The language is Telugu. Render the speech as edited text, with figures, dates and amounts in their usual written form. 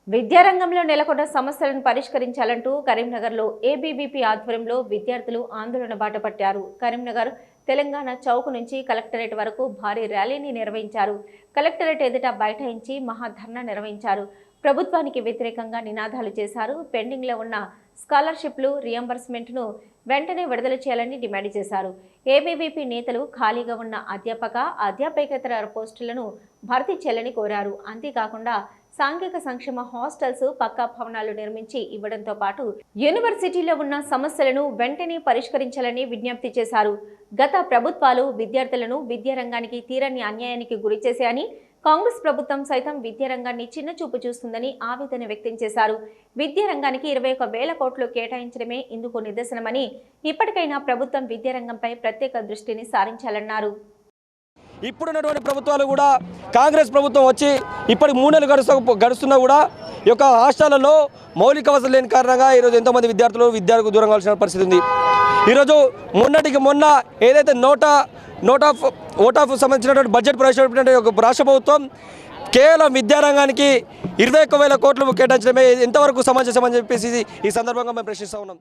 విద్యారంగంలో నెలకొన్న సమస్యలను పరిష్కరించాలంటూ కరీంనగర్లో ఏబీవీపీ ఆధ్వర్యంలో విద్యార్థులు ఆందోళన బాట పట్టారు. కరీంనగర్ తెలంగాణ చౌక్ నుంచి కలెక్టరేట్ వరకు భారీ ర్యాలీని నిర్వహించారు. కలెక్టరేట్ ఎదుట బైఠాయించి మహాధర్నా నిర్వహించారు. ప్రభుత్వానికి వ్యతిరేకంగా నినాదాలు చేశారు. పెండింగ్లో ఉన్న స్కాలర్షిప్లు రియంబర్స్మెంట్ను వెంటనే విడుదల చేయాలని డిమాండ్ చేశారు. ఏబీవీపీ నేతలు ఖాళీగా ఉన్న అధ్యాపకేతర పోస్టులను భర్తీ చేయాలని కోరారు. అంతేకాకుండా సాంఘిక సంక్షేమ హాస్టల్స్ పక్కా భవనాలు నిర్మించి ఇవ్వడంతో పాటు యూనివర్సిటీలో ఉన్న సమస్యలను వెంటనే పరిష్కరించాలని విజ్ఞప్తి చేశారు. గత ప్రభుత్వాలు విద్యార్థులను విద్యారంగానికి తీరని అన్యాయానికి గురిచేశాయని, కాంగ్రెస్ ప్రభుత్వం సైతం విద్యారంగాన్ని చిన్నచూపు చూస్తుందని ఆవేదన వ్యక్తం చేశారు. విద్యారంగానికి 21,000 కోట్లు కేటాయించడమే ఇందుకు నిదర్శనమని, ఇప్పటికైనా ప్రభుత్వం విద్యారంగంపై ప్రత్యేక దృష్టిని సారించాలన్నారు. ఇప్పుడున్నటువంటి ప్రభుత్వాలు కూడా కాంగ్రెస్ ప్రభుత్వం వచ్చి ఇప్పటి 3 నెలలు గడుస్తున్నా కూడా ఈ యొక్క హాస్టళ్లలో మౌలిక వసతులు లేని కారణంగా ఈరోజు ఎంతోమంది విద్యార్థులు విద్యార్థులకు దూరం కావాల్సిన పరిస్థితి ఉంది. ఈరోజు మొన్న ఏదైతే ఓట్ ఆఫ్ సంబంధించినటువంటి బడ్జెట్ ప్రవేశపెట్టినటువంటి రాష్ట్ర ప్రభుత్వం కేవలం విద్యారంగానికి 21,000 కోట్లు కేటాయించడమే ఎంతవరకు సమంజసం అని చెప్పేసి ఈ సందర్భంగా మేము ప్రశ్నిస్తూ ఉన్నాం.